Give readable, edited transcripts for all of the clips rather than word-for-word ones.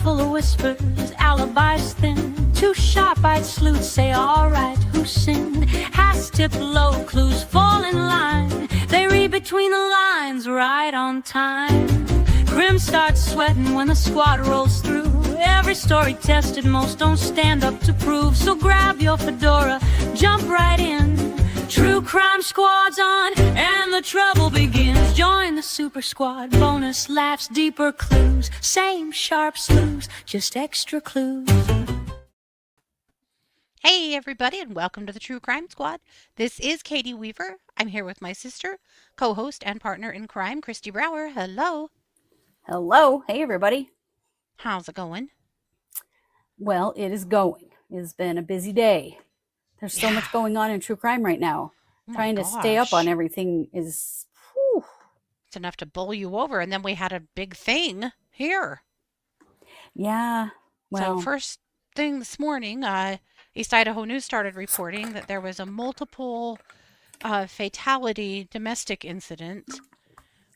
full of whispers, alibis thin. Two sharp-eyed sleuths say, all right, who sinned? Has tipped low, clues fall in line. They read between the lines, right on time. Grim starts sweating when the squad rolls through. Every story tested, most don't stand up to prove. So grab your fedora, jump right in. True Crime Squad's on, and the trouble begins. Join the super squad, bonus laughs, deeper clues. Same sharp sleuths, just extra clues. Hey everybody, and welcome to the True Crime Squad. This is Katie Weaver. I'm here with my sister, co-host and partner in crime, Kristi Brower. Hello. Hello. Hey everybody. How's it going? Well, it is going. It has been a busy day. There's so much going on in true crime right now. Trying to stay up on everything is... whew. It's enough to bowl you over, and then we had a big thing here. Yeah, well... So first thing this morning, East Idaho News started reporting that there was a multiple fatality domestic incident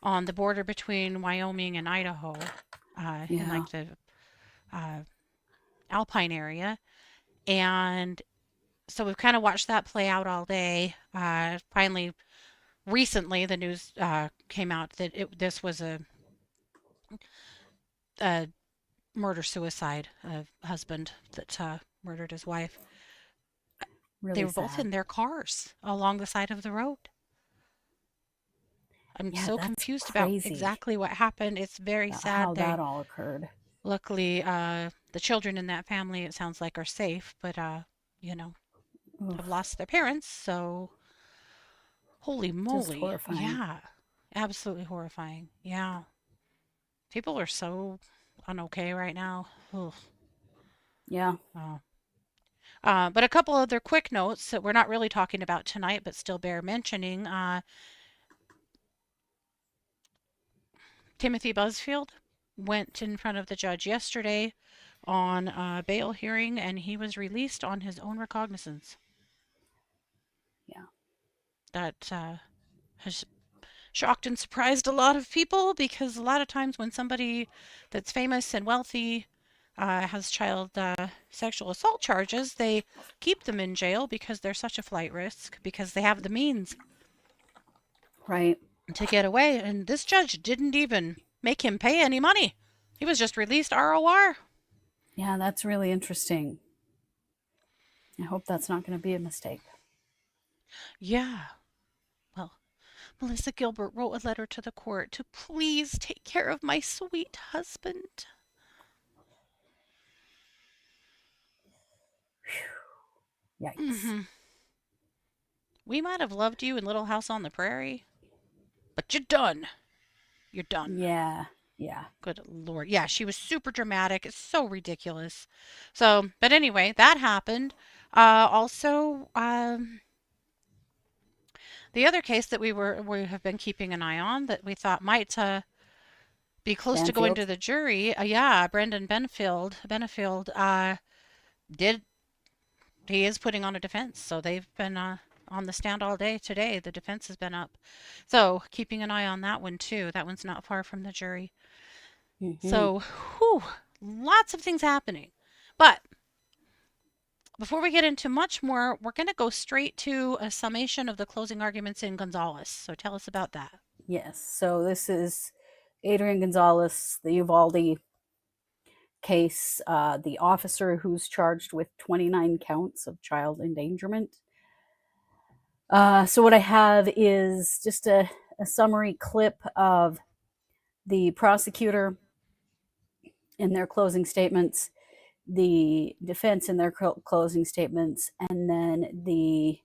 on the border between Wyoming and Idaho, in like the Alpine area. And so we've kind of watched that play out all day. Finally, recently, the news came out that this was a murder-suicide, a husband that murdered his wife. Really they were both sad. in their cars along the side of the road. I'm so confused about exactly what happened. It's very sad. How that all occurred. Luckily, the children in that family, it sounds like, are safe, but, you know, have lost their parents, so holy moly. Just horrifying. Yeah, absolutely horrifying. Yeah. People are so unokay right now. Ugh. Yeah. But a couple other quick notes that we're not really talking about tonight, but still bear mentioning. Timothy Busfield went in front of the judge yesterday on a bail hearing, and he was released on his own recognizance. Yeah. That has shocked and surprised a lot of people, because a lot of times when somebody that's famous and wealthy has child sexual assault charges, they keep them in jail because they're such a flight risk, because they have the means Right. to get away. And this judge didn't even make him pay any money. He was just released ROR. Yeah, that's really interesting. I hope that's not going to be a mistake. Yeah. Well, Melissa Gilbert wrote a letter to the court to please take care of my sweet husband. Yikes. Mm-hmm. We might have loved you in Little House on the Prairie, but you're done. You're done. Yeah. Yeah. Good Lord. Yeah, she was super dramatic. It's so ridiculous. So, but anyway, that happened. Also, the other case that we have been keeping an eye on that we thought might be close to going to the jury. Brendan Benefield he is putting on a defense. So they've been on the stand all day today. The defense has been up. So keeping an eye on that one too. That one's not far from the jury. Mm-hmm. So, lots of things happening. But before we get into much more, we're going to go straight to a summation of the closing arguments in Gonzalez. So tell us about that. Yes. So this is Adrian Gonzalez, the Uvalde case, the officer who's charged with 29 counts of child endangerment. So what I have is just a summary clip of the prosecutor in their closing statements, the defense in their closing statements, and then the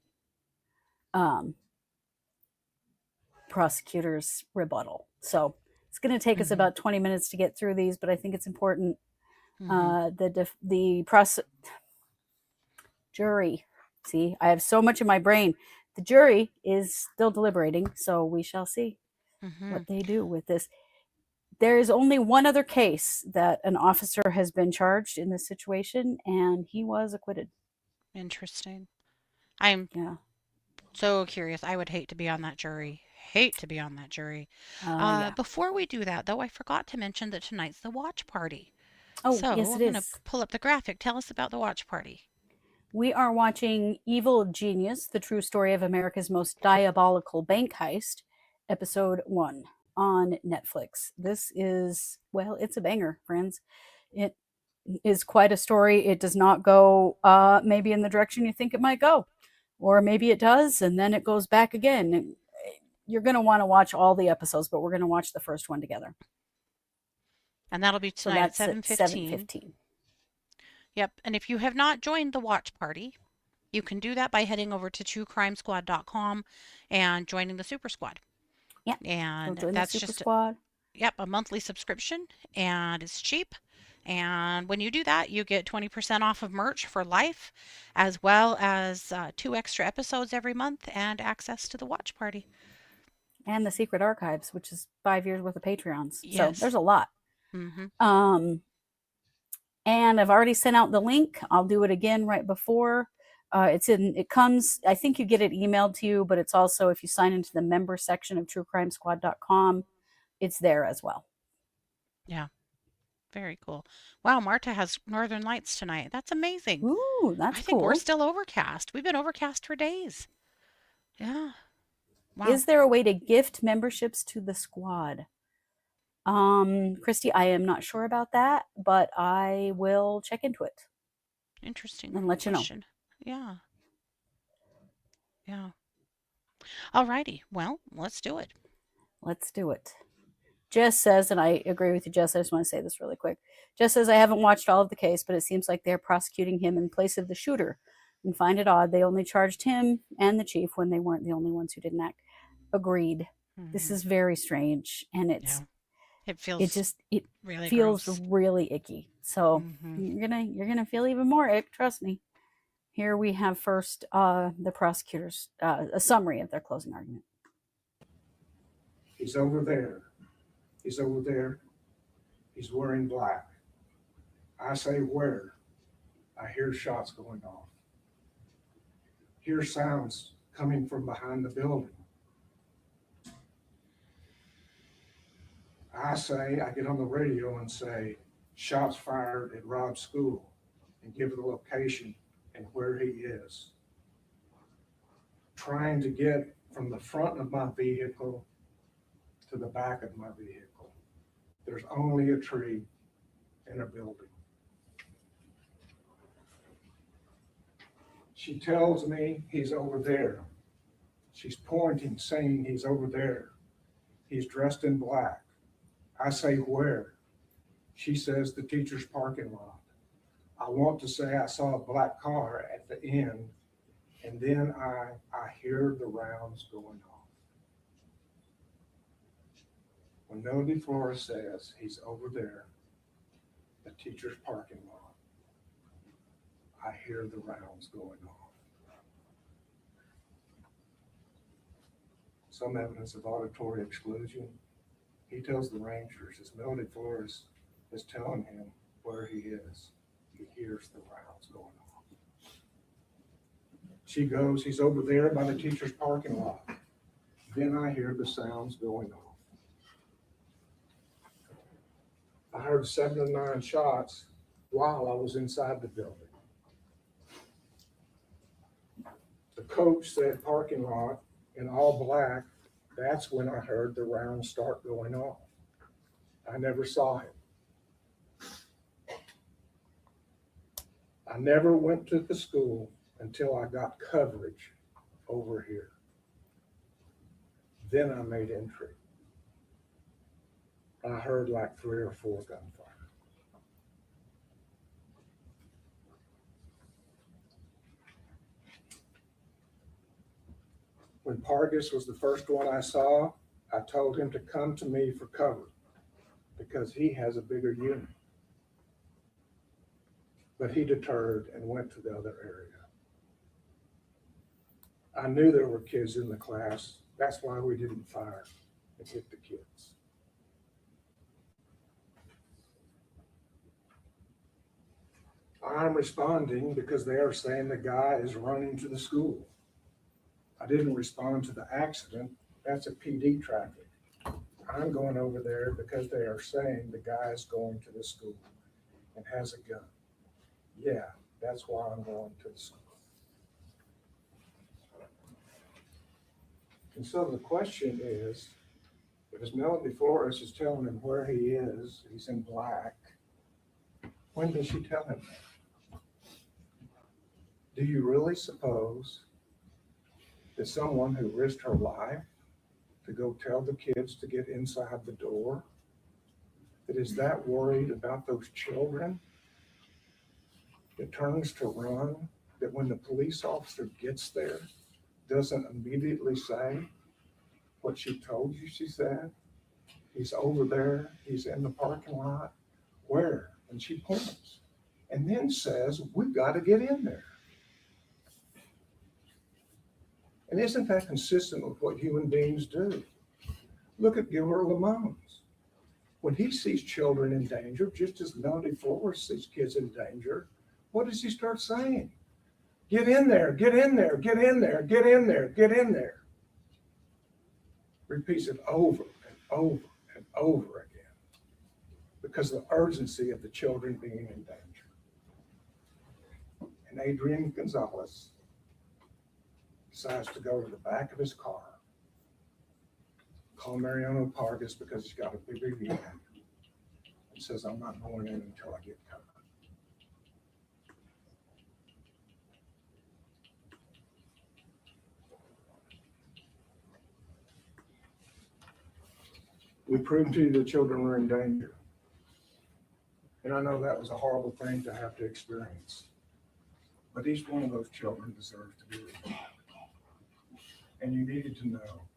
prosecutor's rebuttal. So it's going to take us about 20 minutes to get through these, but I think it's important. Jury. See, I have so much in my brain. The jury is still deliberating, so we shall see what they do with this. There is only one other case that an officer has been charged in this situation, and he was acquitted. Interesting. I'm so curious. I would hate to be on that jury. Before we do that, though, I forgot to mention that tonight's the watch party. Oh, So yes, we're it going to is. pull up the graphic. Tell us about the watch party. We are watching Evil Genius, the true story of America's most diabolical bank heist, episode 1 on Netflix. This is, well, it's a banger, friends. It is quite a story. It does not go maybe in the direction you think it might go, or maybe it does, and then it goes back again. You're going to want to watch all the episodes, but we're going to watch the first one together. And that'll be So tonight at that's at 7:15. 7:15. Yep. And if you have not joined the watch party, you can do that by heading over to truecrimesquad.com and joining the Super Squad. Yeah. And join that's the Super just Squad. Yep, a monthly subscription, and it's cheap. And when you do that, you get 20% off of merch for life, as well as 2 extra episodes every month and access to the watch party. And the Secret Archives, which is 5 years worth of Patreons. Yes. So there's a lot. Mm-hmm. And I've already sent out the link. I'll do it again right before. It comes, I think you get it emailed to you, but it's also, if you sign into the member section of truecrimesquad.com, it's there as well. Yeah. Very cool. Wow, Marta has Northern Lights tonight. That's amazing. Ooh, that's I think cool. we're still overcast. We've been overcast for days. Yeah. Wow. Is there a way to gift memberships to the squad? Kristi, I am not sure about that, but I will check into it. Interesting. And let question. You know. Yeah. Yeah. All righty. Well, let's do it. Let's do it. Jess says, and I agree with you, Jess, I just want to say this really quick. Jess says, I haven't watched all of the case, but it seems like they're prosecuting him in place of the shooter and find it odd they only charged him and the chief when they weren't the only ones who didn't act. Agreed. Mm-hmm. This is very strange, and it really feels gross. really icky. So you're gonna feel even more ick, trust me. Here we have first the prosecutors, a summary of their closing argument. He's over there. He's over there. He's wearing black. I say where? I hear shots going off. Hear sounds coming from behind the building. I get on the radio and say, shots fired at Rob's school, and give the location and where he is. Trying to get from the front of my vehicle to the back of my vehicle. There's only a tree and a building. She tells me he's over there. She's pointing, saying he's over there. He's dressed in black. I say where? She says the teacher's parking lot. I want to say I saw a black car at the end, and then I hear the rounds going off. When Melody Flores says he's over there, the teacher's parking lot, I hear the rounds going off. Some evidence of auditory exclusion. He tells the Rangers, as Melody Flores is telling him where he is, he hears the rounds going off. She goes, he's over there by the teacher's parking lot. Then I hear the sounds going off. I heard 7 or 9 shots while I was inside the building. The coach said parking lot in all black. That's when I heard the rounds start going off. I never saw him. I never went to the school until I got coverage over here. Then I made entry. I heard like 3 or 4 gunfire. When Pargus was the first one I saw, I told him to come to me for cover because he has a bigger unit. But he deterred and went to the other area. I knew there were kids in the class. That's why we didn't fire and hit the kids. I'm responding because they are saying the guy is running to the school. I didn't respond to the accident. That's a PD traffic. I'm going over there because they are saying the guy is going to the school. and has a gun. Yeah, that's why I'm going to the school. And so the question is, because Melody Flores is telling him where he is, he's in black, when does she tell him that? Do you really suppose that someone who risked her life to go tell the kids to get inside the door, that is that worried about those children, that turns to run, that when the police officer gets there, doesn't immediately say what she told you she said? He's over there, he's in the parking lot. Where? And she points. And then says, we've got to get in there. And isn't that consistent with what human beings do? Look at Gilbert Lamons. When he sees children in danger, just as Melody Flores sees kids in danger, what does he start saying? Get in there, get in there, get in there, get in there, get in there. Repeats it over and over and over again because of the urgency of the children being in danger. And Adrian Gonzalez decides to go to the back of his car, call Mariano Pargas because he's got a big review, and says, I'm not going in until I get covered. We proved to you the children were in danger. And I know that was a horrible thing to have to experience. But each one of those children deserves to be revived. And you needed to know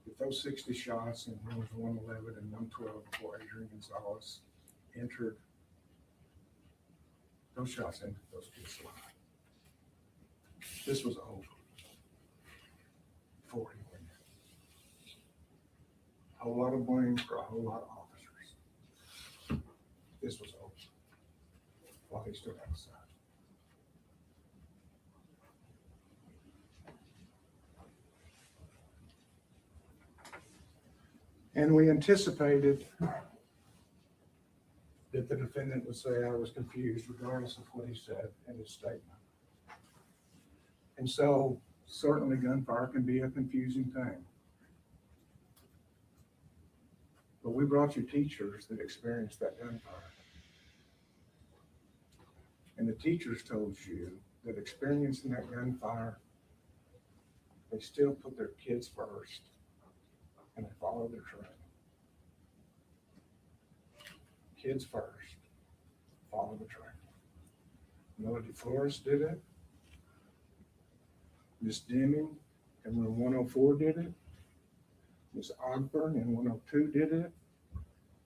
that those 60 shots in rooms 111 and 112 before Adrian Gonzalez entered, those shots ended those kids' lives. This was over before he went in. A whole lot of blame for a whole lot of officers. This was over while he stood outside. And we anticipated that the defendant would say, I was confused, regardless of what he said in his statement. And so, certainly gunfire can be a confusing thing. But we brought you teachers that experienced that gunfire. And the teachers told you that experiencing that gunfire, they still put their kids first and they follow their training. Kids first, follow the training. Melody Flores did it. Miss Deming in room 104 did it. Miss Ogburn in 102 did it.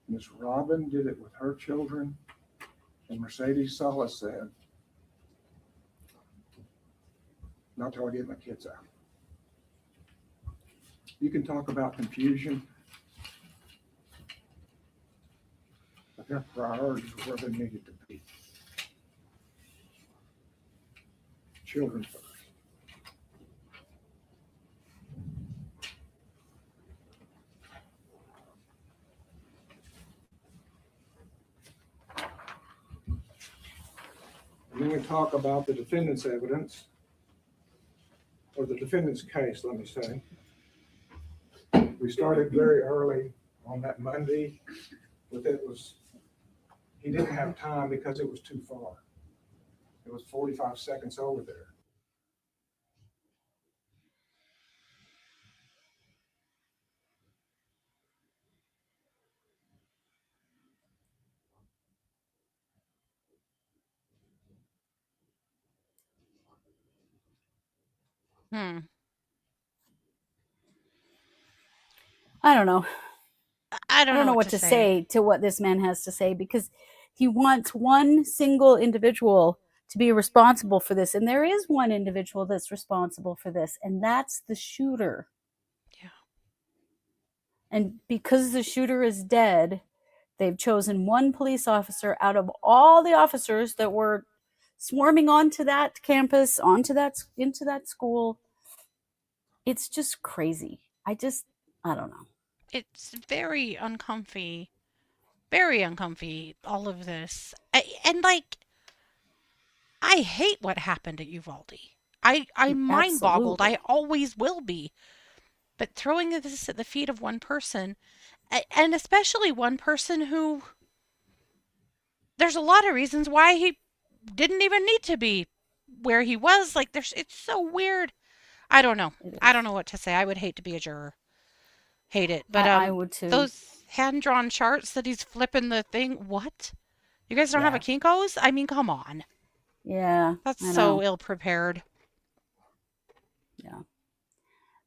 Miss Robin did it with her children. And Mercedes Salas said, not till I get my kids out. You can talk about confusion, but their priorities were where they needed to be. Children first. And then we talk about the defendant's evidence, or the defendant's case, let me say. We started very early on that Monday, but he didn't have time because it was too far. It was 45 seconds over there. I don't know. I don't know what to say to what this man has to say, because he wants one single individual to be responsible for this. And there is one individual that's responsible for this, and that's the shooter. Yeah. And because the shooter is dead, they've chosen one police officer out of all the officers that were swarming onto that campus, into that school. It's just crazy. I don't know. It's very uncomfy very uncomfy, all of this. And like, I hate what happened at Uvalde. I'm mind boggled. I Absolutely. always will be. But throwing this at the feet of one person, and especially one person who, there's a lot of reasons why he didn't even need to be where he was. Like, it's so weird. I don't know. It I is. don't know what to say. I would hate to be a juror. Hate it. But I would too. those hand-drawn charts that he's flipping the thing, what? You guys don't have a Yeah. Kinko's? I mean, come on. Yeah. That's I so know. ill-prepared. Yeah.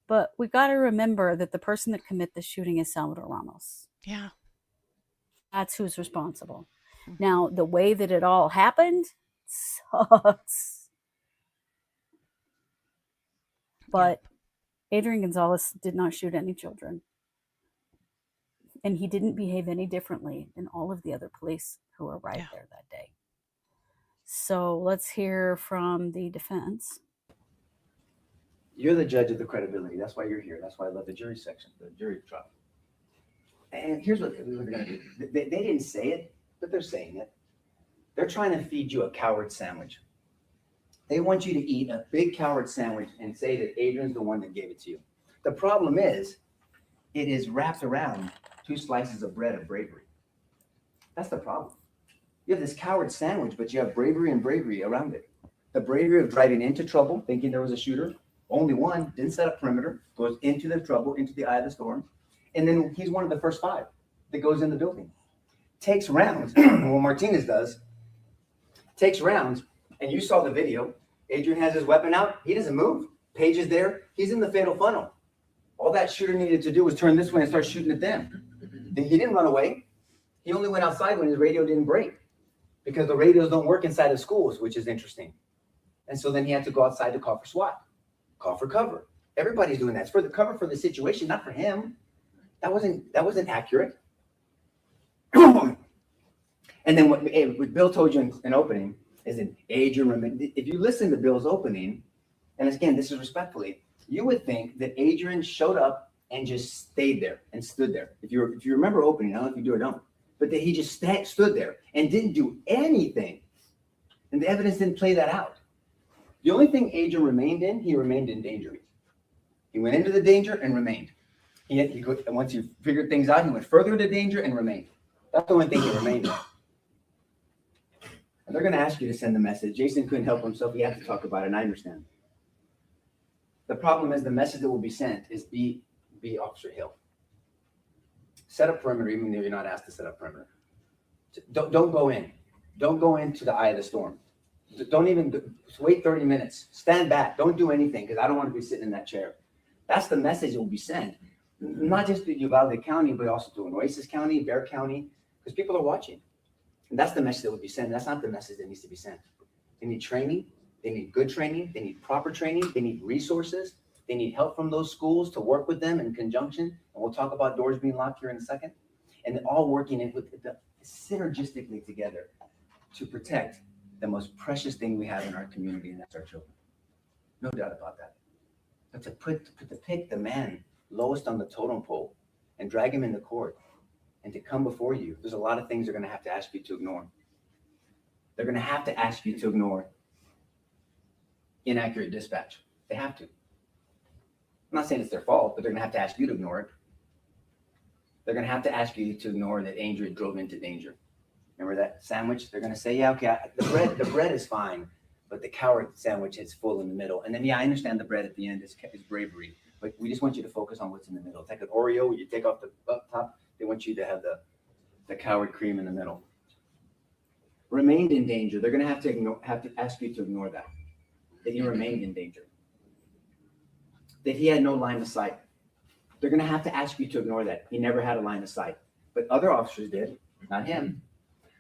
But we got to remember that the person that committed the shooting is Salvador Ramos. Yeah. That's who's responsible. Now, the way that it all happened sucks. But Adrian Gonzalez did not shoot any children. And he didn't behave any differently than all of the other police who arrived there that day. So let's hear from the defense. You're the judge of the credibility. That's why you're here. That's why I love the jury section, the jury trial. And here's what they're going to do. They didn't say it, but they're saying it. They're trying to feed you a coward sandwich. They want you to eat a big coward sandwich and say that Adrian's the one that gave it to you. The problem is, it is wrapped around 2 slices of bread of bravery. That's the problem. You have this coward sandwich, but you have bravery and bravery around it. The bravery of driving into trouble, thinking there was a shooter. Only one, didn't set up perimeter, goes into the trouble, into the eye of the storm. And then he's one of the first 5 that goes in the building. Takes rounds, what Martinez does, takes rounds, and you saw the video. Adrian has his weapon out. He doesn't move. Paige is there. He's in the fatal funnel. All that shooter needed to do was turn this way and start shooting at them. He didn't run away. He only went outside when his radio didn't break because the radios don't work inside of schools, which is interesting. And so then he had to go outside to call for SWAT, call for cover. Everybody's doing that. It's for the cover for the situation, not for him. That wasn't accurate. And then what Bill told you in opening is that Adrian, if you listen to Bill's opening, and again, this is respectfully, you would think that Adrian showed up and just stayed there and stood there. If you remember opening, I don't know if you do or don't, but that he just stood there and didn't do anything. And the evidence didn't play that out. The only thing Adrian remained in, he remained in danger. He went into the danger and remained. And once he figured things out, he went further into danger and remained. That's the only thing he remained in. And they're going to ask you to send the message. Jason couldn't help himself. He had to talk about it, and I understand. The problem is the message that will be sent is be Officer Hill. Set up perimeter, even though you're not asked to set up perimeter. Don't go in. Don't go into the eye of the storm. Don't even wait 30 minutes. Stand back. Don't do anything because I don't want to be sitting in that chair. That's the message that will be sent. Not just to Uvalde County, but also to Nueces County, Bexar County, because people are watching. And that's the message that will be sent. That's not the message that needs to be sent. They need training. They need good training. They need proper training. They need resources. They need help from those schools to work with them in conjunction. And we'll talk about doors being locked here in a second. And then all working synergistically together to protect the most precious thing we have in our community, and that's our children. No doubt about that. But to pick the man lowest on the totem pole and drag him into court and to come before you, there's a lot of things they're going to have to ask you to ignore. They're going to have to ask you to ignore inaccurate dispatch. They have to. I'm not saying it's their fault, but they're going to have to ask you to ignore it. They're going to have to ask you to ignore that Adrian drove into danger. Remember that sandwich? They're going to say, yeah, okay, the bread is fine, but the coward sandwich is full in the middle. And then, yeah, I understand the bread at the end is bravery, but we just want you to focus on what's in the middle. It's like an Oreo, you take off the up top. They want you to have the coward cream in the middle. Remained in danger. They're going to have to ask you to ignore that he remained in danger, that he had no line of sight. They're going to have to ask you to ignore that. He never had a line of sight, but other officers did, not him.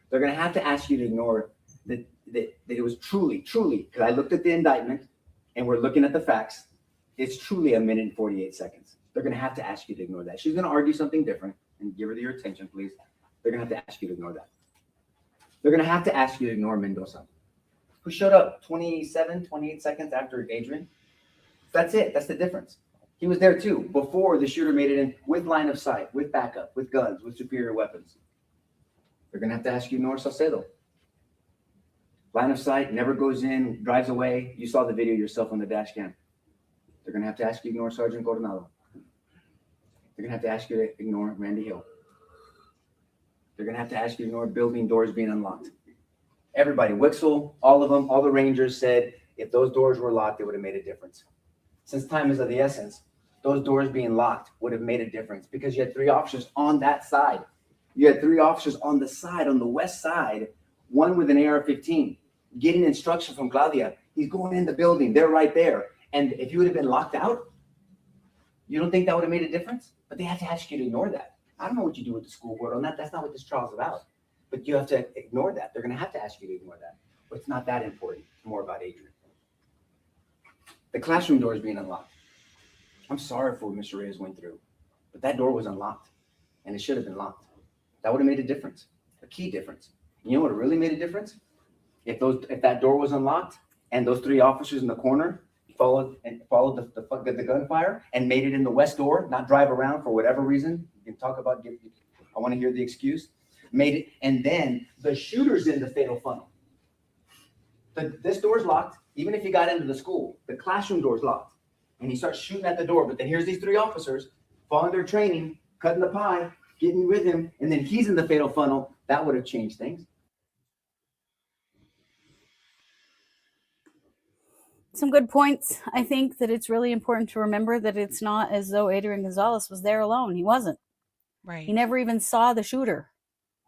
They're going to have to ask you to ignore that it was truly, because I looked at the indictment and we're looking at the facts. It's truly 1 minute and 48 seconds. They're going to have to ask you to ignore that. She's going to argue something different, and give her your attention, please. They're going to have to ask you to ignore that. They're going to have to ask you to ignore Mendoza, who showed up 27, 28 seconds after Adrian. That's it. That's the difference. He was there too before the shooter made it in with line of sight, with backup, with guns, with superior weapons. They're going to have to ask you to ignore Salcedo. Line of sight, never goes in, drives away. You saw the video yourself on the dash cam. They're going to have to ask you to ignore Sergeant Coronado. They're going to have to ask you to ignore Randy Hill. They're going to have to ask you to ignore building doors being unlocked. Everybody, Wixel, all of them, all the Rangers said if those doors were locked, it would have made a difference. Since time is of the essence, those doors being locked would have made a difference because you had 3 officers on that side. You had 3 officers on the side, on the west side, one with an AR-15, getting instruction from Claudia. He's going in the building. They're right there. And if you would have been locked out, you don't think that would have made a difference? But they have to ask you to ignore that. I don't know what you do with the school board on that. That's not what this trial is about. But you have to ignore that. They're going to have to ask you to ignore that. But it's not that important. It's more about Adrian. The classroom door is being unlocked. I'm sorry for what Mr. Reyes went through, but that door was unlocked, and it should have been locked. That would have made a difference, a key difference. You know what really made a difference? If that door was unlocked and those 3 officers in the corner followed the gunfire and made it in the west door, not drive around for whatever reason. You can talk about. I want to hear the excuse. Made it, and then the shooter's in the fatal funnel. This door's locked. Even if he got into the school, the classroom door's locked, and he starts shooting at the door. But then here's these 3 officers following their training, cutting the pie, getting with him, and then he's in the fatal funnel. That would have changed things. Some good points. I think that it's really important to remember that it's not as though Adrian Gonzalez was there alone. He wasn't. Right. He never even saw the shooter.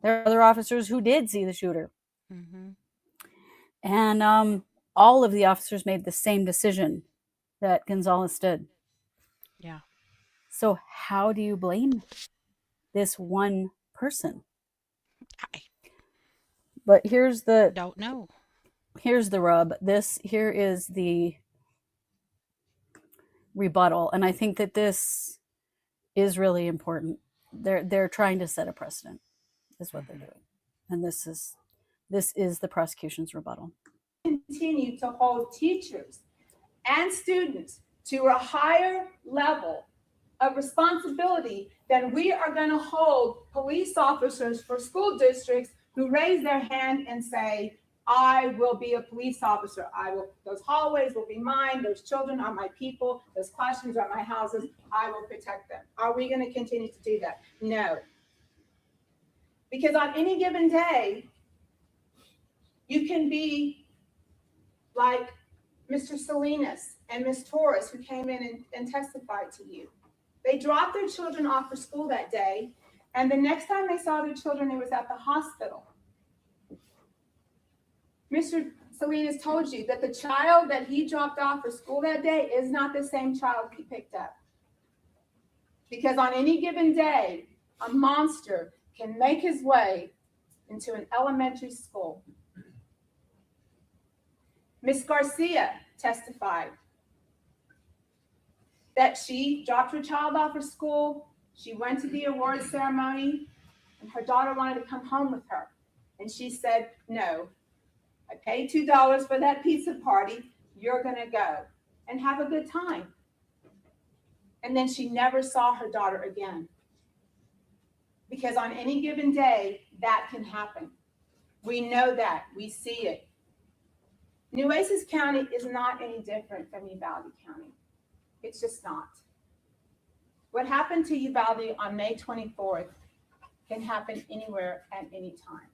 There are other officers who did see the shooter. Mm-hmm. And all of the officers made the same decision that Gonzalez did. Yeah. So how do you blame this one person? But here's the Don't know. Here's the rub. Here is the rebuttal, and I think that this is really important. They're trying to set a precedent, is what they're doing, and this is the prosecution's rebuttal. Continue to hold teachers and students to a higher level of responsibility than we are going to hold police officers for school districts who raise their hand and say, I will be a police officer. Those hallways will be mine. Those children are my people. Those classrooms are my houses. I will protect them. Are we going to continue to do that? No. Because on any given day, you can be like Mr. Salinas and Ms. Torres, who came in and testified to you. They dropped their children off for school that day, and the next time they saw their children, it was at the hospital. Mr. Salinas told you that the child that he dropped off for school that day is not the same child he picked up. Because on any given day, a monster can make his way into an elementary school. Ms. Garcia testified that she dropped her child off for school, she went to the award ceremony, and her daughter wanted to come home with her. And she said, no, I paid $2 for that pizza party, you're gonna go and have a good time. And then she never saw her daughter again. Because on any given day, that can happen. We know that, we see it. Nueces County is not any different from Uvalde County. It's just not. What happened to Uvalde on May 24th can happen anywhere at any time.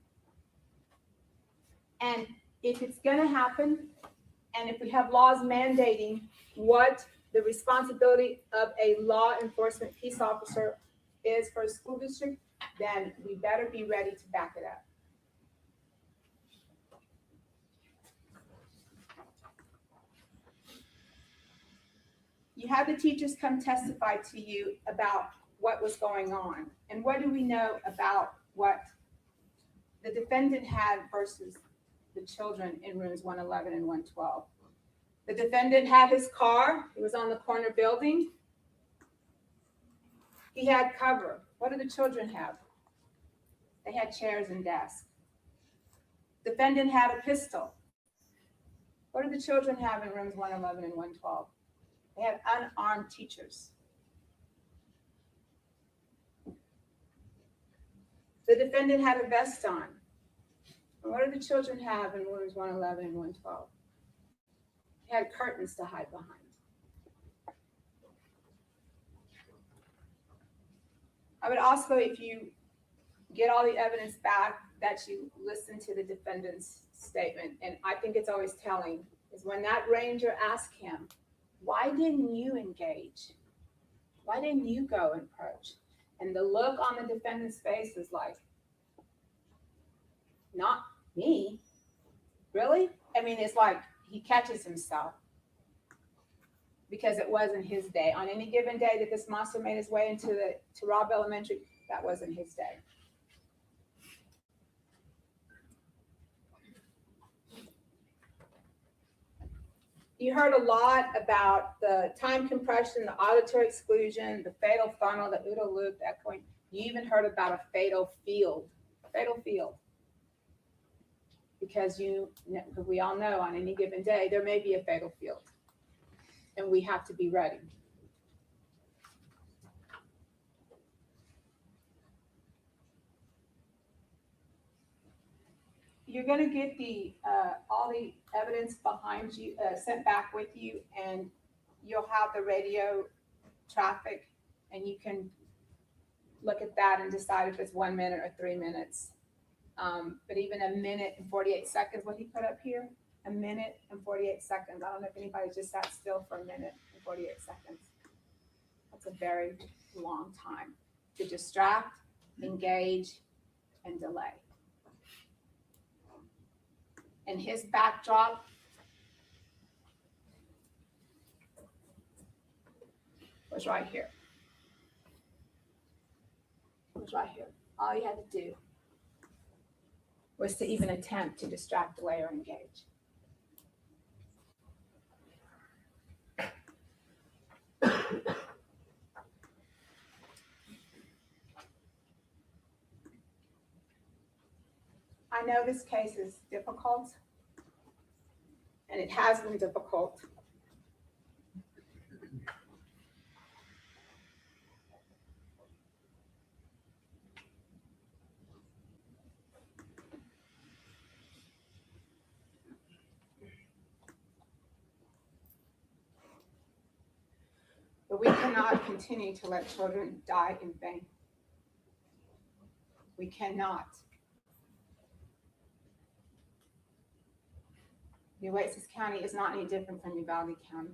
And if it's going to happen, and if we have laws mandating what the responsibility of a law enforcement peace officer is for a school district, then we better be ready to back it up. You had the teachers come testify to you about what was going on. And what do we know about what the defendant had versus the children in rooms 111 and 112? The defendant had his car. It was on the corner building. He had cover. What do the children have? They had chairs and desks. Defendant had a pistol. What do the children have in rooms 111 and 112? They had unarmed teachers. The defendant had a vest on. And what do the children have in rooms 111 and 112? They had curtains to hide behind. I would also, if you get all the evidence back, that you listen to the defendant's statement. And I think it's always telling is when that ranger asked him, why didn't you engage? Why didn't you go and approach? And the look on the defendant's face is like, not me. Really? I mean, it's like he catches himself because it wasn't his day. On any given day that this monster made his way to Robb Elementary, that wasn't his day. You heard a lot about the time compression, the auditory exclusion, the fatal funnel, the OODA loop, the echoing. You even heard about a fatal field. Because we all know on any given day, there may be a fatal field. And we have to be ready. You're going to get all the evidence behind you, sent back with you, and you'll have the radio traffic, and you can look at that and decide if it's 1 minute or 3 minutes. But even a minute and 48 seconds, what he put up here, a minute and 48 seconds. I don't know if anybody just sat still for a minute and 48 seconds. That's a very long time to distract, engage, and delay. And his backdrop was right here. All you had to do was to even attempt to distract, delay, or engage. I know this case is difficult, and it has been difficult. But we cannot continue to let children die in vain. We cannot. New Oasis County is not any different from Uvalde County.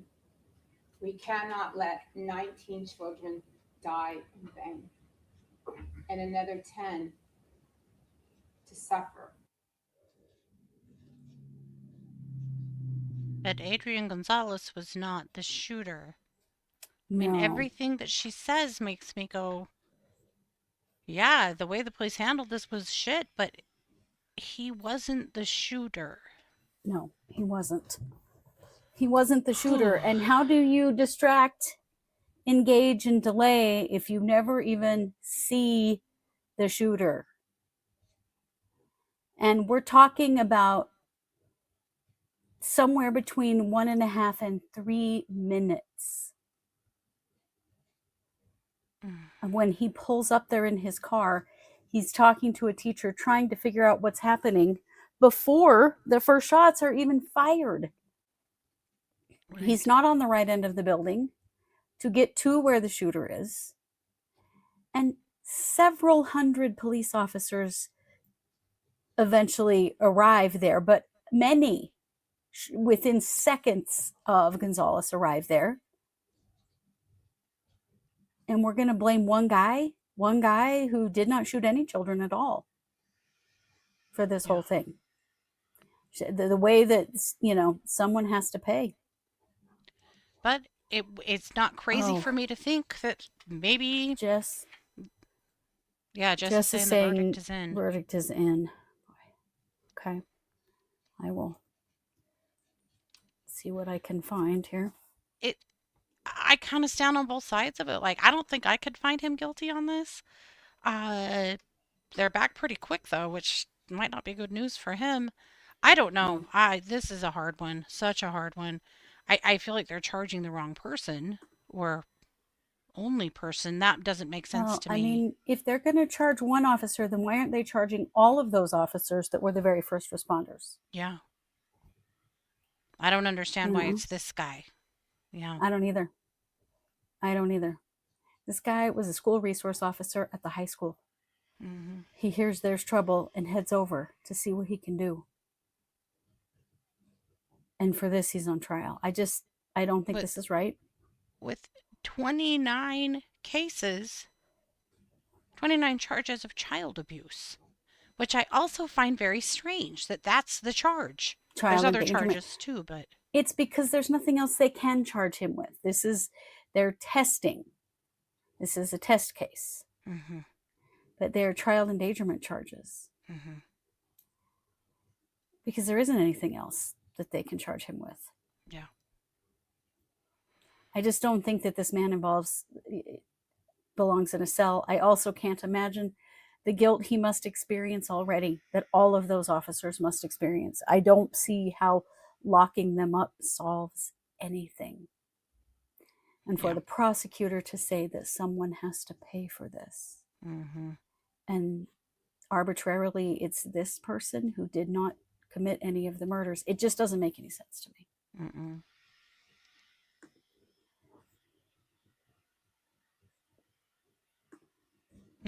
We cannot let 19 children die in vain and another 10 to suffer. But Adrian Gonzalez was not the shooter. No. I mean, everything that she says makes me go, yeah, the way the police handled this was shit, but he wasn't the shooter. No, he wasn't. He wasn't the shooter. And how do you distract, engage, and delay if you never even see the shooter? And we're talking about somewhere between 1.5 and 3 minutes. And when he pulls up there in his car, he's talking to a teacher, trying to figure out what's happening before the first shots are even fired. Right. He's not on the right end of the building to get to where the shooter is. And several hundred police officers eventually arrive there, but many within seconds of Gonzalez arrive there. And we're going to blame one guy who did not shoot any children at all for this whole thing. The way that, someone has to pay. But it's not crazy for me to think that maybe Jess is saying the verdict is in. Verdict is in. Okay. I will see what I can find here. I kind of stand on both sides of it. Like, I don't think I could find him guilty on this. They're back pretty quick, though, which might not be good news for him. I don't know. This is a hard one. Such a hard one. I feel like they're charging the wrong person, or only person, that doesn't make sense Well, to I me. mean, if they're going to charge one officer, then why aren't they charging all of those officers that were the very first responders? Yeah. I don't understand You why know, it's this guy. Yeah. I don't either. I don't either. This guy was a school resource officer at the high school. Mm-hmm. He hears there's trouble and heads over to see what he can do. And for this, he's on trial. I don't think But this is right. with 29 cases, 29 charges of child abuse, which I also find very strange that that's the charge. There's Child other endangerment. charges too, but It's because there's nothing else they can charge him with. They're testing. This is a test case. mm-hmm. But they're child endangerment charges. Mm-hmm. Because there isn't anything else that they can charge him with. Yeah. I just don't think that this man belongs in a cell. I also can't imagine the guilt he must experience already, that all of those officers must experience. I don't see how locking them up solves anything. And for Yeah. the prosecutor to say that someone has to pay for this, Mm-hmm. and arbitrarily it's this person who did not commit any of the murders, it just doesn't make any sense to me. Mm-mm.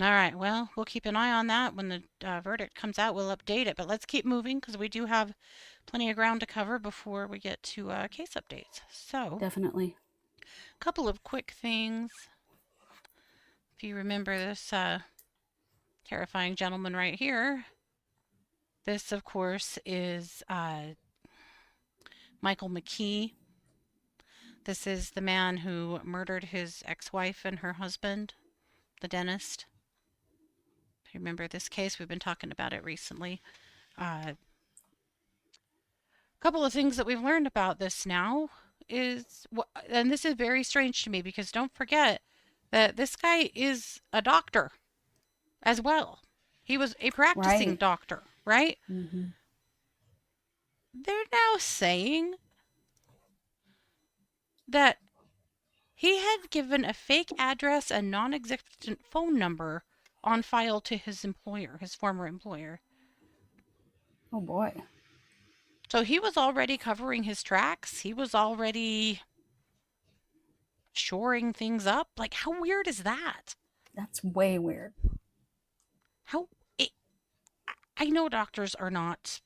All right, well, we'll keep an eye on that. When the verdict comes out, we'll update it. But let's keep moving because we do have plenty of ground to cover before we get to case updates. So, Definitely. a couple of quick things. If you remember this terrifying gentleman right here, this, of course, is Michael McKee. This is the man who murdered his ex-wife and her husband, the dentist. If you remember this case, we've been talking about it recently. A couple of things that we've learned about this now is, and this is very strange to me because don't forget that this guy is a doctor as well. He was a practicing Right. doctor, right? Mm-hmm. They're now saying that he had given a fake address and non-existent phone number on file to his employer, his former employer. Oh boy. So he was already covering his tracks. He was already shoring things up. Like, how weird is that? That's way weird. I know doctors are not,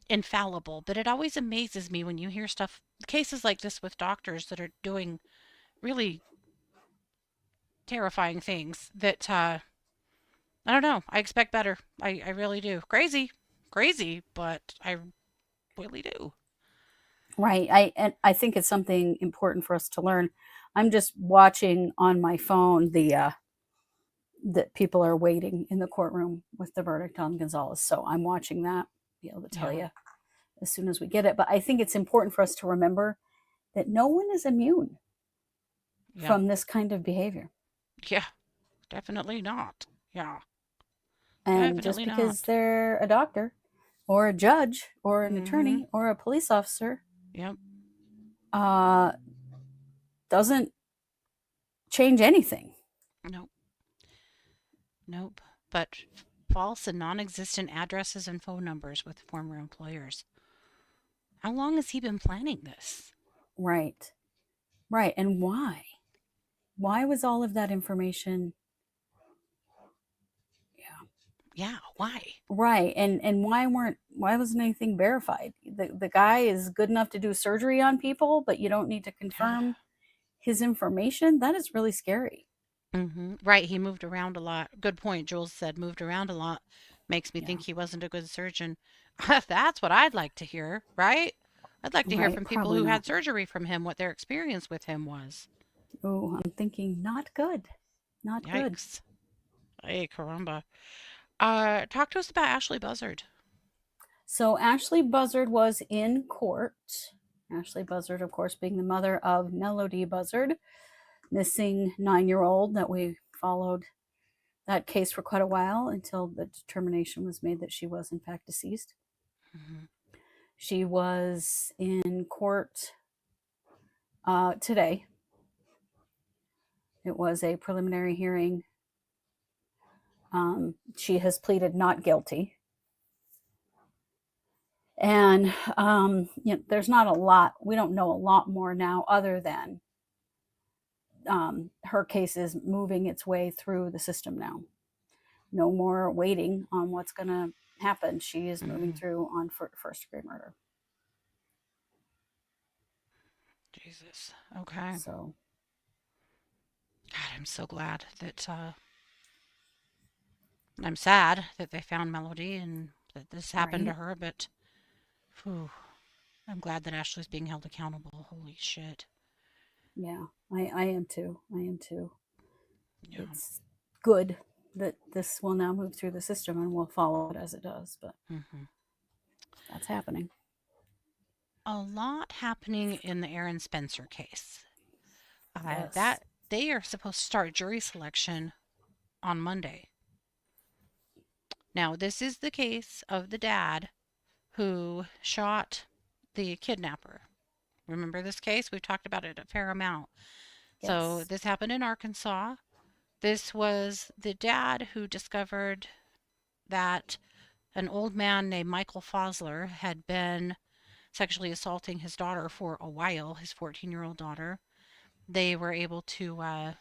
infallible, but it always amazes me when you hear cases like this with doctors that are doing really terrifying things that, I don't know. I expect better. I really do. Crazy, but I really do. Right. I think it's something important for us to learn. I'm just watching on my phone that people are waiting in the courtroom with the verdict on Gonzalez. So I'm watching that, be able to tell you as soon as we get it. But I think it's important for us to remember that no one is immune from this kind of behavior. Yeah, definitely not. Yeah. And Definitely just because not. they're a doctor or a judge or an attorney or a police officer, Yep. Doesn't change anything. Nope. But false and non-existent addresses and phone numbers with former employers. How long has he been planning this? Right. And why? Why was all of that information? Yeah, why? Right. And why wasn't anything verified? The guy is good enough to do surgery on people, but you don't need to confirm his information. That is really scary. Mm-hmm. Right, he moved around a lot. Good point, Jules said, moved around a lot. Makes me think he wasn't a good surgeon. That's what I'd like to hear, right? I'd like to hear from people who had surgery from him, what their experience with him was. Oh, I'm thinking not good. Not good. Yikes. Hey, caramba. Talk to us about Ashlee Buzzard. So Ashlee Buzzard was in court. Ashlee Buzzard, of course, being the mother of Melody Buzzard, missing 9-year-old that we followed that case for quite a while until the determination was made that she was in fact deceased. Mm-hmm. She was in court today. It was a preliminary hearing. She has pleaded not guilty. And there's not a lot, we don't know a lot more now other than her case is moving its way through the system now. No more waiting on what's going to happen. She is moving through on first degree murder. Jesus. Okay. So, God, I'm so glad that I'm sad that they found Melody and that this happened to right? her, but whew, I'm glad that Ashlee's being held accountable. Holy shit. Yeah, I am too. I am too. Yeah. It's good that this will now move through the system and we'll follow it as it does, but that's happening. A lot happening in the Aaron Spencer case. Yes. That they are supposed to start jury selection on Monday. Now, this is the case of the dad who shot the kidnapper. Remember this case? We've talked about it a fair amount. So Yes. this happened in Arkansas. This was the dad who discovered that an old man named Michael Fosler had been sexually assaulting his daughter for a while, his 14-year-old daughter. They were able to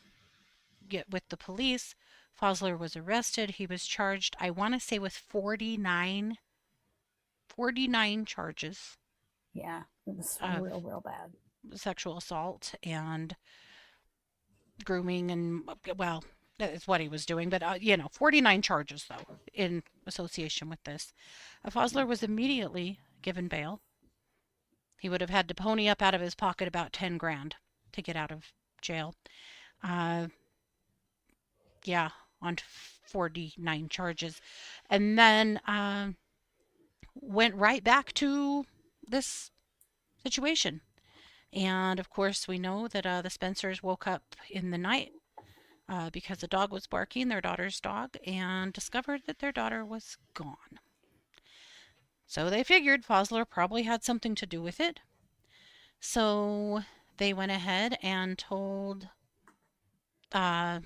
get with the police. Fosler was arrested. He was charged, I want to say, with 49 charges Yeah, it was of real bad. sexual assault and grooming, and well, that's what he was doing, but 49 charges though in association with this. Fosler was immediately given bail. He would have had to pony up out of his pocket about 10 grand to get out of jail. Yeah, on 49 charges, and then went right back to this situation. And of course, we know that the Spencers woke up in the night because the dog was barking, their daughter's dog, and discovered that their daughter was gone. So they figured Fosler probably had something to do with it. So they went ahead and told the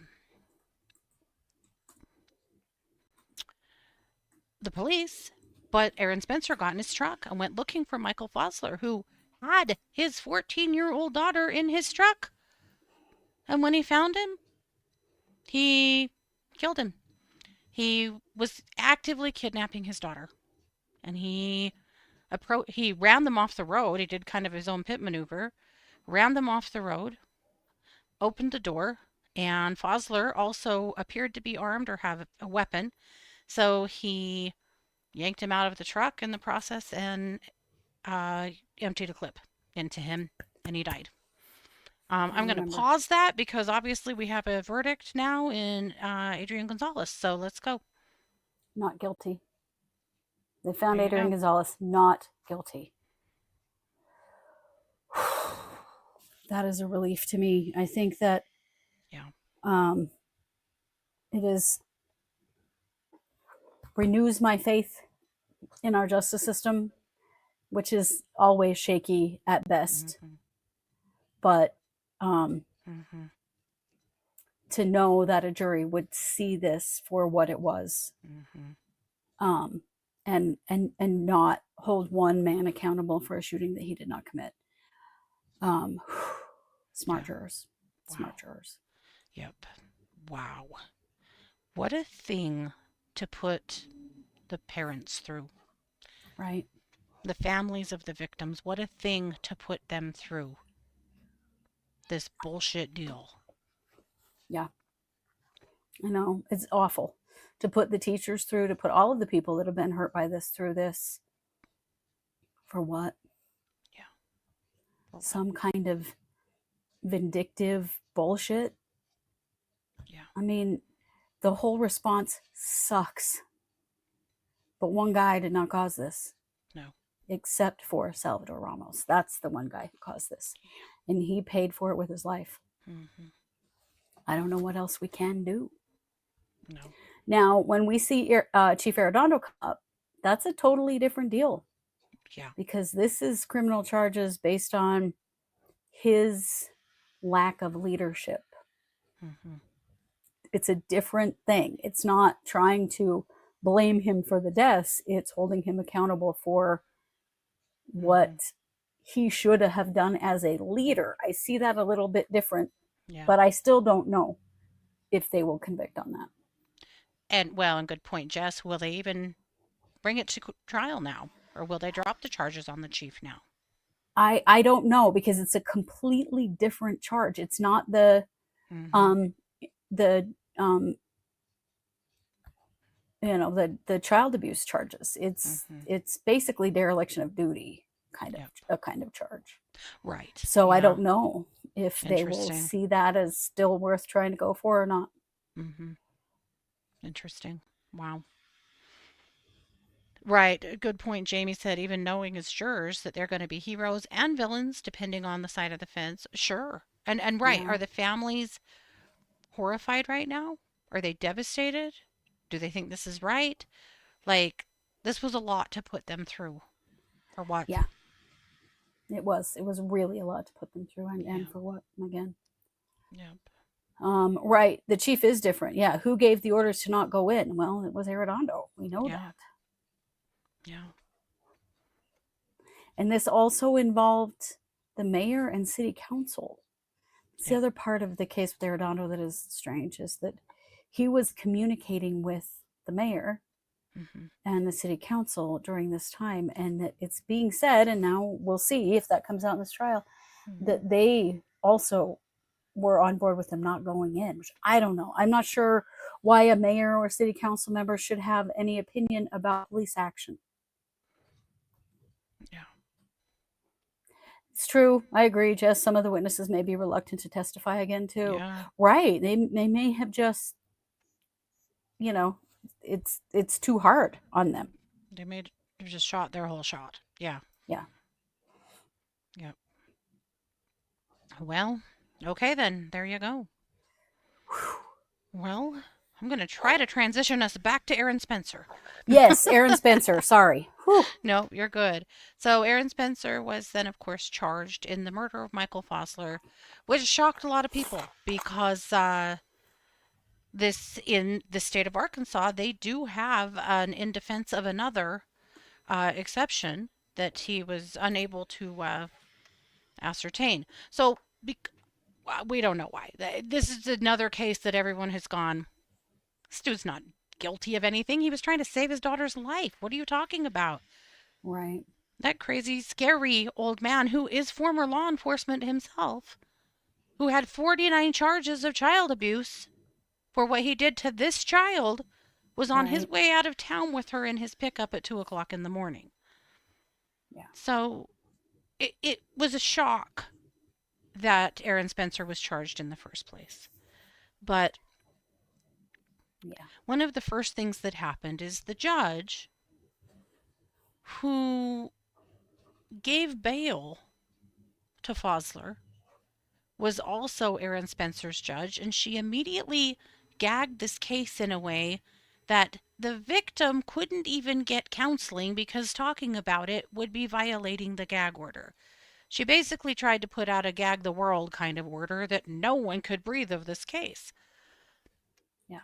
police, but Aaron Spencer got in his truck and went looking for Michael Fosler, who had his 14-year-old daughter in his truck. And when he found him, he killed him. He was actively kidnapping his daughter, and he ran them off the road. He did kind of his own pit maneuver, ran them off the road, opened the door, and Fosler also appeared to be armed or have a weapon. So he yanked him out of the truck in the process and emptied a clip into him, and he died. I'm going to pause that because obviously we have a verdict now in Adrian Gonzalez. So let's go. Not guilty. They found Adrian Gonzalez not guilty. That is a relief to me. I think that it renews my faith in our justice system, which is always shaky at best. But to know that a jury would see this for what it was, and not hold one man accountable for a shooting that he did not commit. Smart jurors. Smart jurors. Yep. Wow. What a thing to put the parents through. Right. The families of the victims. What a thing to put them through. This bullshit deal. Yeah. I know. It's awful to put the teachers through, to put all of the people that have been hurt by this through this. For what? Yeah. Some kind of vindictive bullshit. Yeah. I mean, the whole response sucks. But one guy did not cause this. No. Except for Salvador Ramos. That's the one guy who caused this. And he paid for it with his life. I don't know what else we can do. No. Now, when we see Chief Arredondo come up, that's a totally different deal. Yeah. Because this is criminal charges based on his lack of leadership. Mm-hmm. It's a different thing. It's not trying to blame him for the deaths. It's holding him accountable for what he should have done as a leader. I see that a little bit different, Yeah. but I still don't know if they will convict on that. And good point, Jess. Will they even bring it to trial now? Or will they drop the charges on the chief now? I don't know, because it's a completely different charge. It's not the the child abuse charges. It's basically dereliction of duty a kind of charge. Right. So I don't know if they will see that as still worth trying to go for or not. Interesting. Wow. Right. Good point. Jamie said, even knowing as jurors that they're going to be heroes and villains depending on the side of the fence. Sure. And right. Yeah. Are the families horrified right now? Are they devastated? Do they think this is right? Like, this was a lot to put them through. Or what? Yeah. It was really a lot to put them through, and for what again? Yep. Right. The chief is different. Yeah. Who gave the orders to not go in? Well, it was Arredondo. We know that. Yeah. And this also involved the mayor and city council. It's the other part of the case with Arredondo that is strange, is that he was communicating with the mayor and the city council during this time, and that it's being said, and now we'll see if that comes out in this trial, that they also were on board with them not going in, which I don't know. I'm not sure why a mayor or city council member should have any opinion about police action. Yeah. It's true. I agree, Jess. Some of the witnesses may be reluctant to testify again, too. Yeah. Right. They may have just, it's too hard on them. They just shot their whole shot. Yeah. Yeah. Yep. Well, okay then. There you go. Well, I'm going to try to transition us back to Aaron Spencer. Yes, Aaron Spencer. Sorry. Whew. No, you're good. So Aaron Spencer was then, of course, charged in the murder of Michael Fosler, which shocked a lot of people because this in the state of Arkansas, they do have an in defense of another exception that he was unable to ascertain. So we don't know why. This is another case that everyone has gone, Stu's not guilty of anything. He was trying to save his daughter's life. What are you talking about? Right. That crazy, scary old man who is former law enforcement himself, who had 49 charges of child abuse for what he did to this child, was on his way out of town with her in his pickup at 2:00 in the morning. Yeah. So it was a shock that Aaron Spencer was charged in the first place. But one of the first things that happened is the judge who gave bail to Fosler was also Aaron Spencer's judge, and she immediately gagged this case in a way that the victim couldn't even get counseling because talking about it would be violating the gag order. She basically tried to put out a gag the world kind of order that no one could breathe of this case. Yeah.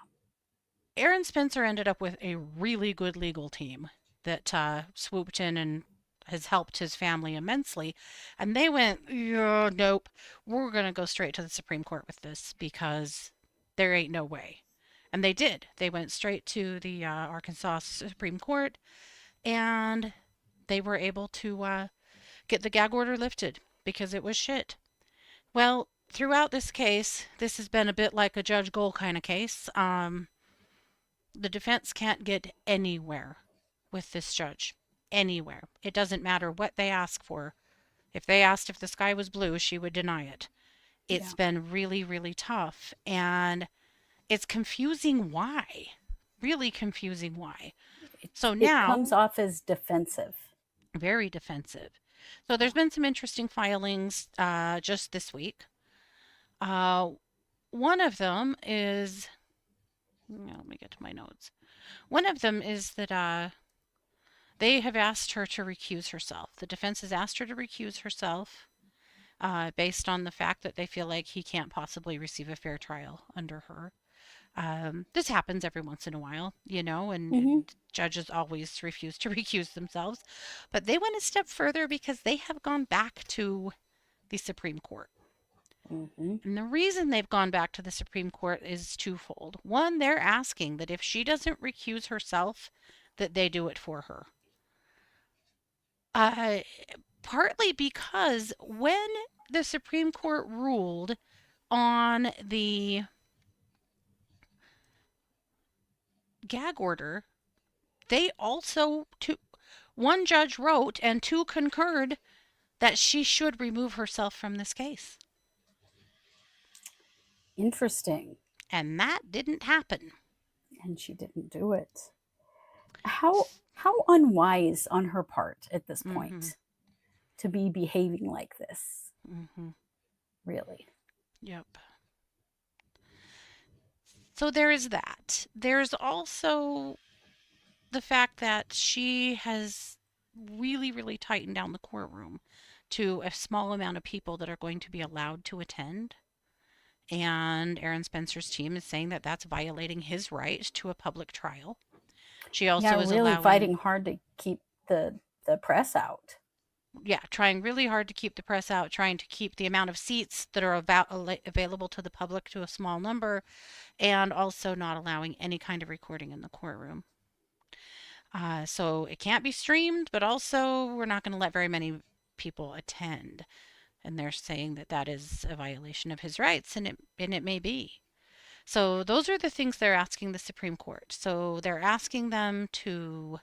Aaron Spencer ended up with a really good legal team that swooped in and has helped his family immensely. And they went, nope, we're going to go straight to the Supreme Court with this because there ain't no way. And they did. They went straight to the Arkansas Supreme Court, and they were able to get the gag order lifted because it was shit. Well, throughout this case, this has been a bit like a Judge Gull kind of case. The defense can't get anywhere with this judge. Anywhere. It doesn't matter what they ask for. If they asked if the sky was blue, she would deny it. It's been really, really tough. And it's confusing why. Really confusing why. So now it comes off as defensive. Very defensive. So there's been some interesting filings just this week. One of them is, let me get to my notes. One of them is that they have asked her to recuse herself. The defense has asked her to recuse herself based on the fact that they feel like he can't possibly receive a fair trial under her. This happens every once in a while, and Mhm. judges always refuse to recuse themselves. But they went a step further because they have gone back to the Supreme Court. Mhm. And the reason they've gone back to the Supreme Court is twofold. One, they're asking that if she doesn't recuse herself, that they do it for her. Uh, Partly because when the Supreme Court ruled on the gag order, they also, one judge wrote and two concurred that she should remove herself from this case. Interesting. And that didn't happen. And she didn't do it. How unwise on her part at this point to be behaving like this. Really. Yep. So there is that. There's also the fact that she has really, really tightened down the courtroom to a small amount of people that are going to be allowed to attend. And Aaron Spencer's team is saying that that's violating his right to a public trial. She also is really allowing, fighting hard to keep the press out. Yeah, trying really hard to keep the press out, trying to keep the amount of seats that are available to the public to a small number, and also not allowing any kind of recording in the courtroom. So it can't be streamed, but also we're not going to let very many people attend. And they're saying that that is a violation of his rights, and it may be. So those are the things they're asking the Supreme Court. So they're asking them to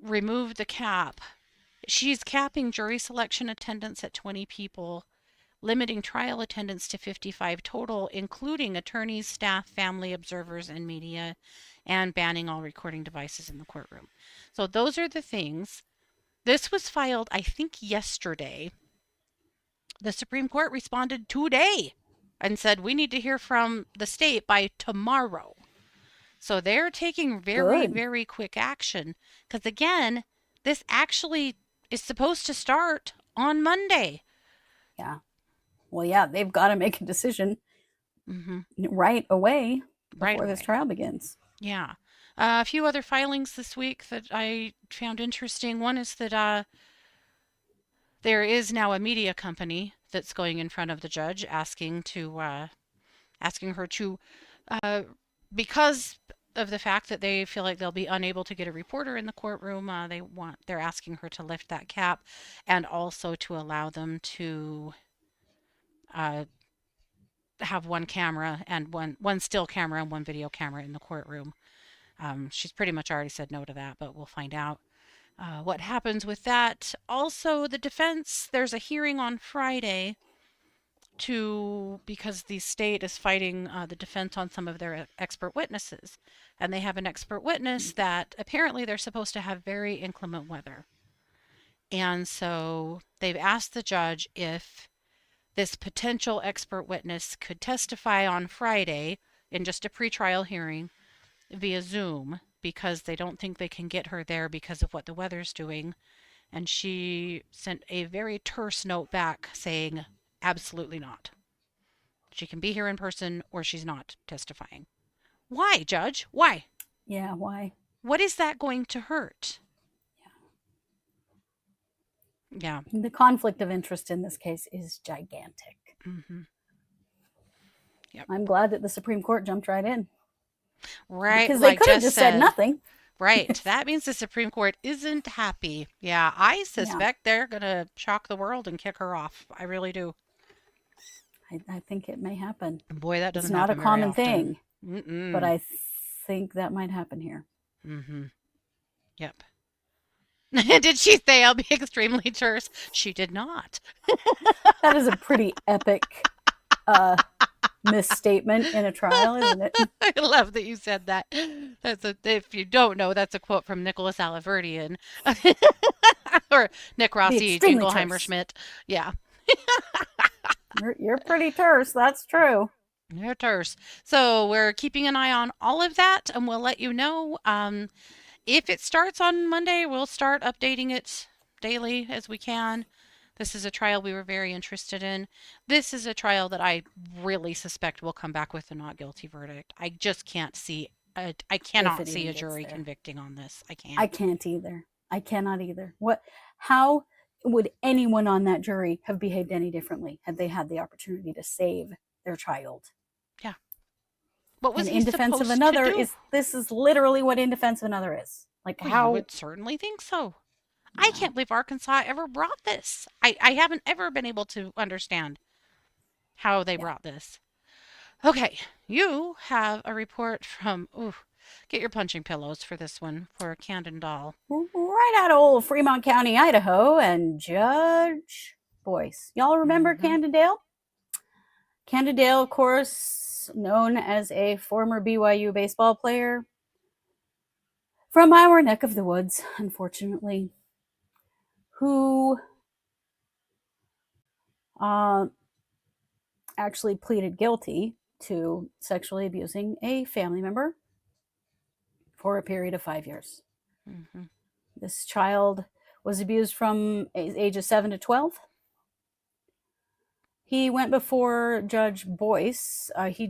remove the cap. She's capping jury selection attendance at 20 people, limiting trial attendance to 55 total, including attorneys, staff, family, observers, and media, and banning all recording devices in the courtroom. So those are the things. This was filed, I think, yesterday. The Supreme Court responded today and said, we need to hear from the state by tomorrow. So they're taking very, very quick action. Because again, this actually is supposed to start on Monday. Yeah. Well, yeah, they've got to make a decision right away before this trial begins. Yeah. A few other filings this week that I found interesting. One is that there is now a media company that's going in front of the judge asking her to, because of the fact that they feel like they'll be unable to get a reporter in the courtroom, they're asking her to lift that cap, and also to allow them to have one camera and one still camera and one video camera in the courtroom. She's pretty much already said no to that, but we'll find out what happens with that. Also, the defense, there's a hearing on Friday because the state is fighting the defense on some of their expert witnesses. And they have an expert witness that apparently they're supposed to have very inclement weather. And so they've asked the judge if this potential expert witness could testify on Friday in just a pretrial hearing via Zoom, because they don't think they can get her there because of what the weather's doing. And she sent a very terse note back saying, absolutely not. She can be here in person or she's not testifying. Why, Judge? Why? Yeah, why? What is that going to hurt? Yeah. The conflict of interest in this case is gigantic. Yep. I'm glad that the Supreme Court jumped right in. Right. Because they could have just said nothing. Right. That means the Supreme Court isn't happy. Yeah, I suspect they're going to shock the world and kick her off. I really do. I think it may happen. Boy, that doesn't It's not a happen common very often. thing, but I think that might happen here. Yep. Did she say I'll be extremely terse? She did not. That is a pretty epic misstatement in a trial, isn't it? I love that you said that. If you don't know, that's a quote from Nicholas Alaverdian or Nick Rossi, Jingleheimer Schmidt. Yeah. You're pretty terse. That's true. You're terse. So we're keeping an eye on all of that, and we'll let you know. If it starts on Monday, we'll start updating it daily as we can. This is a trial we were very interested in. This is a trial that I really suspect will come back with a not guilty verdict. I just can't see, I cannot see even a gets jury there. convicting on this. I can't. I can't either. I cannot either. How would anyone on that jury have behaved any differently had they had the opportunity to save their child? Yeah. What was And he in defense of supposed another to do? this is literally what in defense of another is. Like, Well, you how? would certainly think so. I can't believe Arkansas ever brought this. I haven't ever been able to understand how they brought this. Okay, you have a report from, get your punching pillows for this one, for Candon Dahle. Right out of old Fremont County, Idaho, and Judge Boyce. Y'all remember Candon Dahle? Candon Dahle, of course, known as a former BYU baseball player from our neck of the woods, unfortunately, who actually pleaded guilty to sexually abusing a family member for a period of 5 years. This child was abused from ages 7 to 12. He went before Judge Boyce. He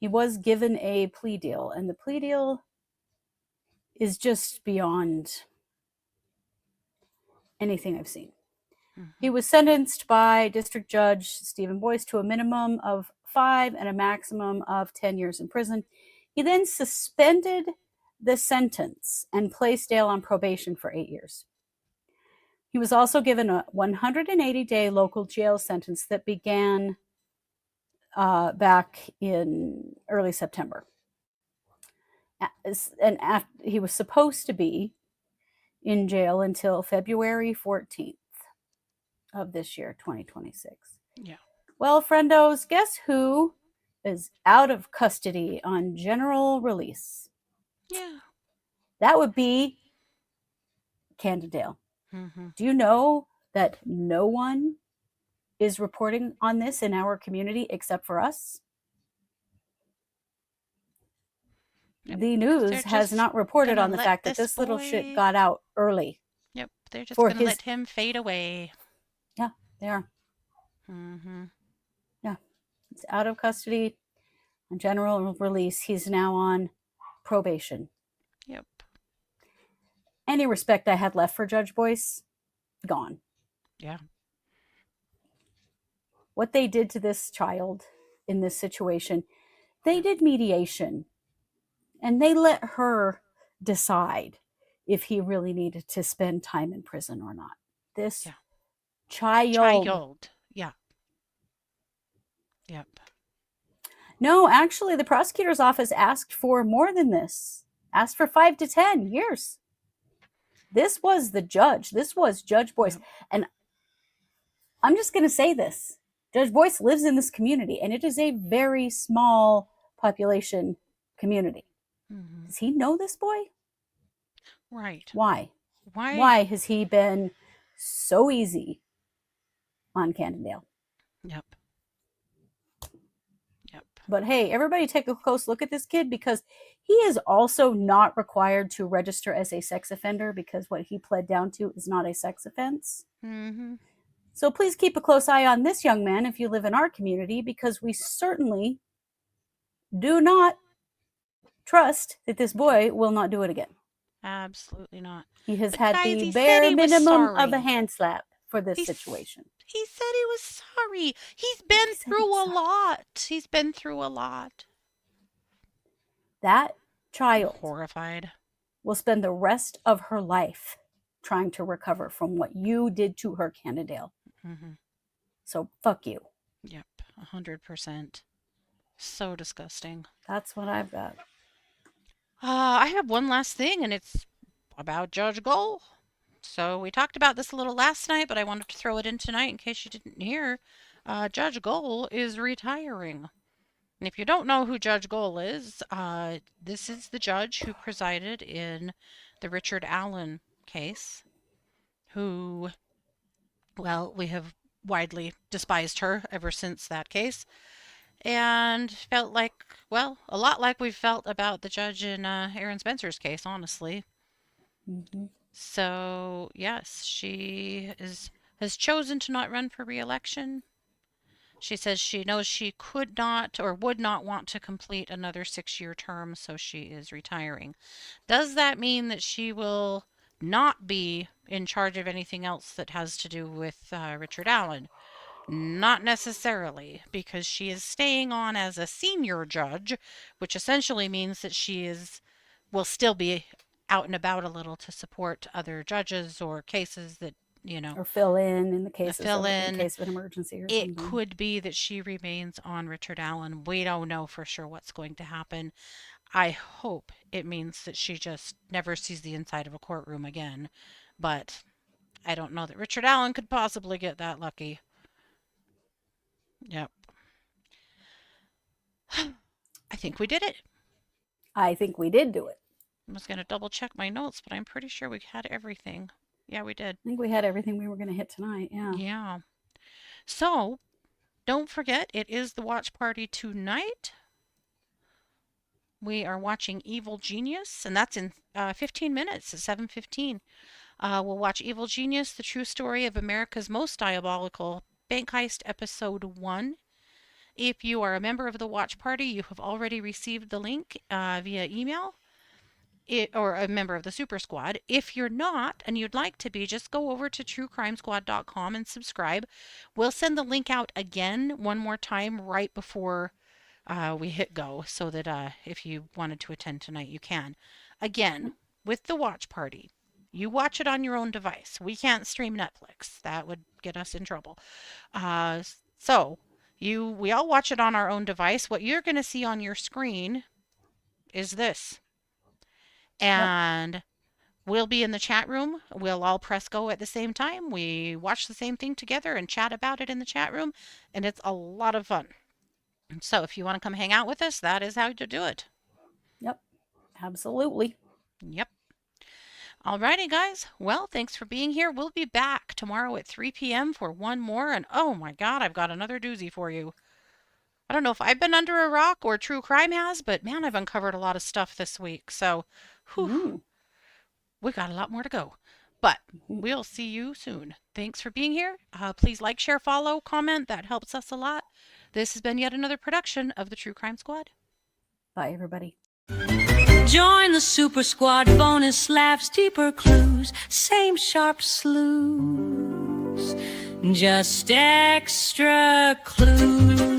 was given a plea deal, and the plea deal is just beyond anything I've seen. He was sentenced by District Judge Stephen Boyce to a minimum of 5 and a maximum of 10 years in prison. He then suspended the sentence and placed Dahle on probation for 8 years. He was also given a 180-day local jail sentence that began back in early September. And he was supposed to be in jail until February 14th of this year, 2026. Yeah. Well, friendos, guess who is out of custody on general release? Yeah. That would be Candon Dahle. Do you know that no one is reporting on this in our community except for us? Yep, the news has not reported on the fact that this little shit got out early. Yep, they're just going to let him fade away. Yeah, they are. Yeah, he's out of custody on general release. He's now on probation. Yep. Any respect I had left for Judge Boyce, gone. Yeah. What they did to this child in this situation, they did mediation. And they let her decide if he really needed to spend time in prison or not. This child. Yeah. Yep. No, actually, the prosecutor's office asked for more than this. Asked for 5 to 10 years. This was the judge. This was Judge Boyce. Yep. And I'm just going to say this. Judge Boyce lives in this community, and it is a very small population community. Does he know this boy? Right. Why? Why has he been so easy on Candon Dahle? Yep. But hey, everybody take a close look at this kid, because he is also not required to register as a sex offender, because what he pled down to is not a sex offense. So please keep a close eye on this young man if you live in our community, because we certainly do not trust that this boy will not do it again. Absolutely not. He has had the bare minimum of a hand slap for this situation. He said he was sorry. He's been through a lot. He's been through a lot. That child, horrified, will spend the rest of her life trying to recover from what you did to her, Candon Dahle. So fuck you. Yep, 100%. So disgusting. That's what I've got. I have one last thing, and it's about Judge Gull. So we talked about this a little last night, but I wanted to throw it in tonight in case you didn't hear. Judge Gull is retiring. And if you don't know who Judge Gull is, this is the judge who presided in the Richard Allen case, who, well, we have widely despised her ever since that case. And felt like, well, a lot like we've felt about the judge in Aaron Spencer's case, honestly. So, yes, has chosen to not run for re-election. She says she knows she could not or would not want to complete another 6-year term, so she is retiring. Does that mean that she will not be in charge of anything else that has to do with Richard Allen? Not necessarily, because she is staying on as a senior judge, which essentially means that will still be out and about a little to support other judges or cases that, Or fill in the cases fill in in. case of an emergency or It something. could be that she remains on Richard Allen. We don't know for sure what's going to happen. I hope it means that she just never sees the inside of a courtroom again. But I don't know that Richard Allen could possibly get that lucky. Yep. I think we did it. I think we did do it. I was going to double check my notes, but I'm pretty sure we had everything. Yeah, we did. I think we had everything we were going to hit tonight. Yeah. Yeah. So, don't forget, it is the watch party tonight. We are watching Evil Genius, and that's in 15 minutes at 7:15. We'll watch Evil Genius, the true story of America's most diabolical bank heist, episode 1. If you are a member of the watch party, you have already received the link via email. Or a member of the Super Squad. If you're not and you'd like to be, just go over to truecrimesquad.com and subscribe. We'll send the link out again one more time right before we hit go, so that if you wanted to attend tonight, you can. Again, with the watch party, you watch it on your own device. We can't stream Netflix. That would get us in trouble. We all watch it on our own device. What you're going to see on your screen is this. And we'll be in the chat room. We'll all press go at the same time. We watch the same thing together and chat about it in the chat room, and it's a lot of fun. So if you want to come hang out with us, that is how to do it. Yep. Absolutely. Yep. Alrighty, guys. Well, thanks for being here. We'll be back tomorrow at 3 p.m. for one more. And oh my God, I've got another doozy for you. I don't know if I've been under a rock or True Crime has, but man, I've uncovered a lot of stuff this week. So, we got a lot more to go. But we'll see you soon. Thanks for being here. Please like, share, follow, comment. That helps us a lot. This has been yet another production of the True Crime Squad. Bye, everybody. Join the Super Squad, bonus laughs, deeper clues, same sharp sleuths, just extra clues.